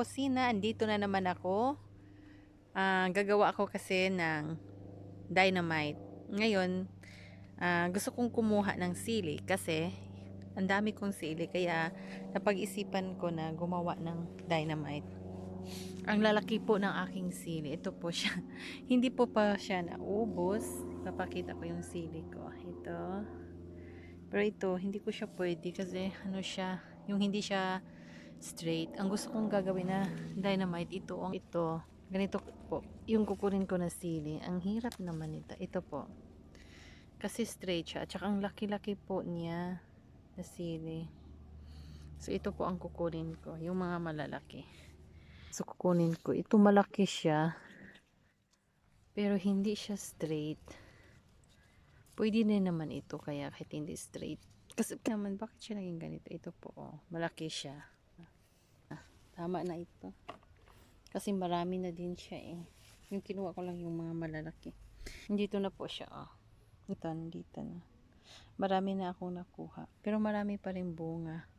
kakusina, andito na naman ako. Gagawa ako kasi ng dynamite. Ngayon, gusto kong kumuha ng sili kasi ang dami kong sili kaya napag-isipan ko na gumawa ng dynamite. Ang lalaki po ng aking sili. Ito po siya. Hindi po pa siya naubos. Papakita ko yung sili ko. Ito. Pero ito, hindi ko siya pwede kasi ano siya, yung hindi siya straight. Ang gusto kong gagawin na dynamite, ito. Ganito po, yung kukunin ko na sili. Ang hirap naman ito. Ito po. Kasi straight siya. At saka ang laki-laki po niya na sili. So, ito po ang kukunin ko. Yung mga malalaki. So, kukunin ko. Ito malaki siya. Pero hindi siya straight. Pwede na naman ito kaya kahit hindi straight. Kasi naman, bakit siya naging ganito? Ito po, oh, malaki siya. Tama na ito. Kasi marami na din siya eh. Yung kinuha ko lang yung mga malalaki. Dito na po siya, oh. Ito, nandito na. Marami na akong nakuha. Pero marami pa rin bunga.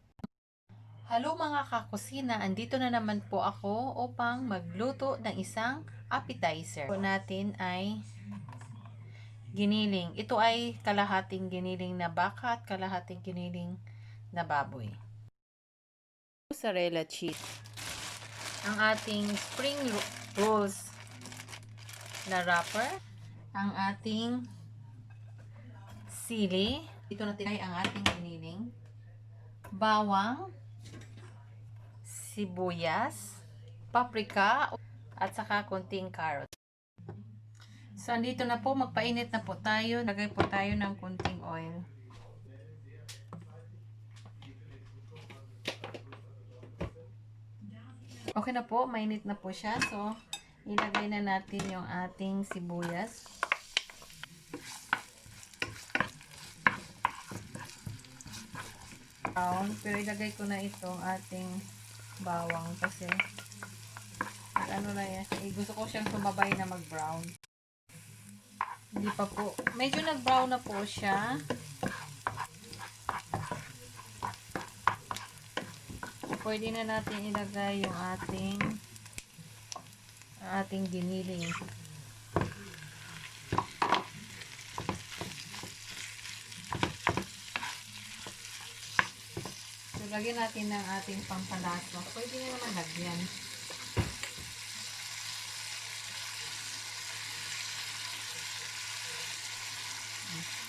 Hello mga kakusina, andito na naman po ako upang magluto ng isang appetizer. Po natin ay giniling. Ito ay kalahating giniling na baka at kalahating giniling na baboy. Mozzarella cheese. Ang ating spring rolls na wrapper. Ang ating sili. Ito natin ay ang ating giniling. Bawang. Sibuyas. Paprika. At saka konting carrot. So, andito na po, magpainit na po tayo. Lagay po tayo ng konting oil. Okay na po, mainit na po siya. So, ilagay na natin yung ating sibuyas. Pero ilagay ko na itong ating bawang kasi ano na yan. Gusto ko siyang sumabay na mag-brown. Hindi pa po. Medyo nag-brown na po siya. Pwede na natin ilagay yung ating giniling. So, lagyan natin ng ating pampalasa. Pwede na naman lagyan.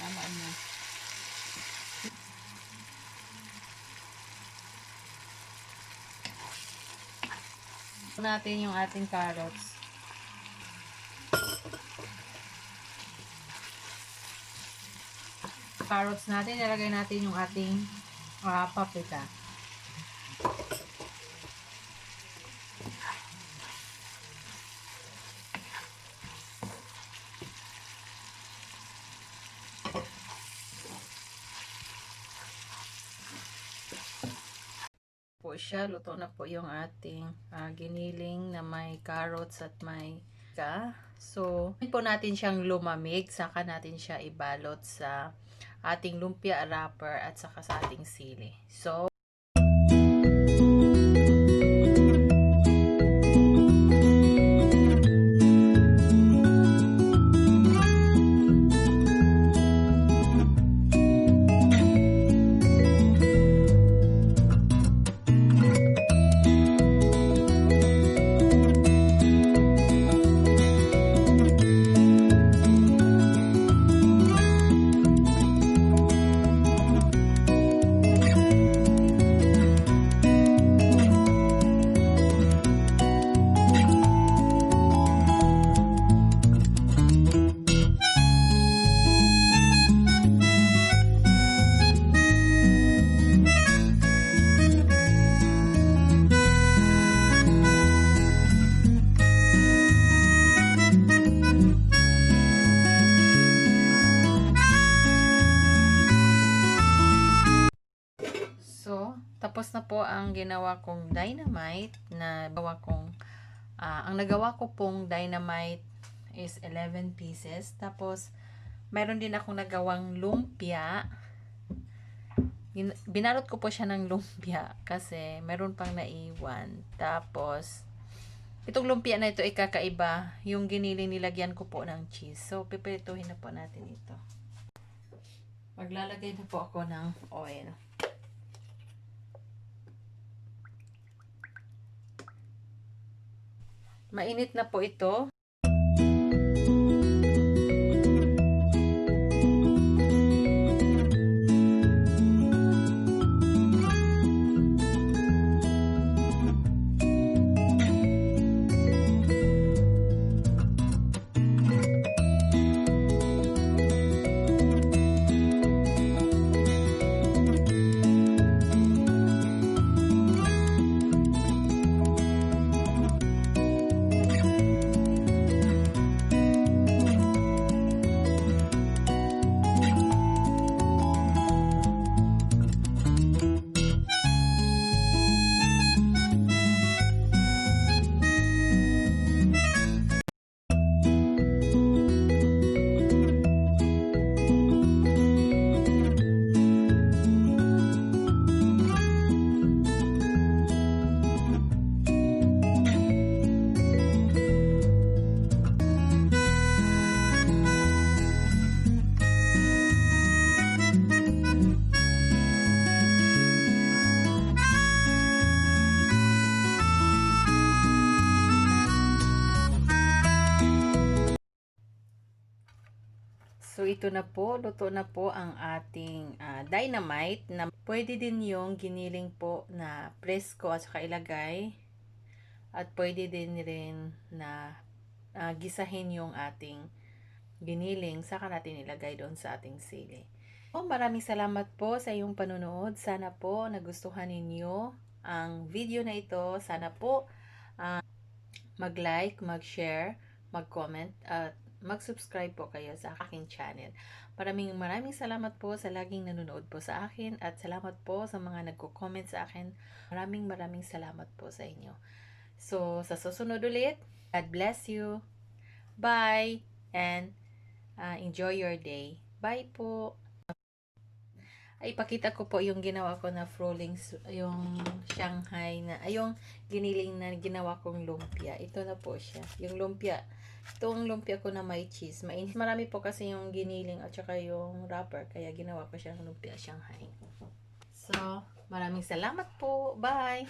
Tama na. Natin yung ating carrots. Carrots natin, ilagay natin yung ating paprika. Po siya, luto na po yung ating giniling na may carrots at may so, po natin siyang lumamig, saka natin siya ibalot sa ating lumpia wrapper at saka sa ating sili. So, tapos na po ang ginawa kong dynamite ang nagawa ko pong dynamite is 11 pieces. Tapos, mayroon din akong nagawang lumpia. Binalot ko po siya ng lumpia kasi meron pang naiwan. Tapos, itong lumpia na ito ay kakaiba. Yung giniling nilagyan ko po ng cheese. So, pipirituhin na po natin ito. Maglalagay na po ako ng oil. Mainit na po ito. So, ito na po, luto na po ang ating dynamite na pwede din yung giniling po na presko at saka ilagay. At pwede din rin na gisahin yung ating giniling saka natin ilagay doon sa ating sili. Maraming salamat po sa iyong panonood. Sana po nagustuhan ninyo ang video na ito. Sana po mag-like, mag-share, mag-comment at mag-subscribe po kayo sa aking channel. Maraming salamat po sa laging nanonood po sa akin at salamat po sa mga nagko-comment sa akin. Maraming salamat po sa inyo. So, sa susunod ulit, God bless you. Bye and enjoy your day. Bye po. Ay, ipakita ko po yung ginawa ko na frolings, yung Shanghai na, yung giniling na ginawa kong lumpia. Ito na po siya. Yung lumpia, itong lumpia ko na may cheese. Mainit. Marami po kasi yung giniling at saka yung wrapper, kaya ginawa ko siyang lumpia Shanghai. So, maraming salamat po. Bye!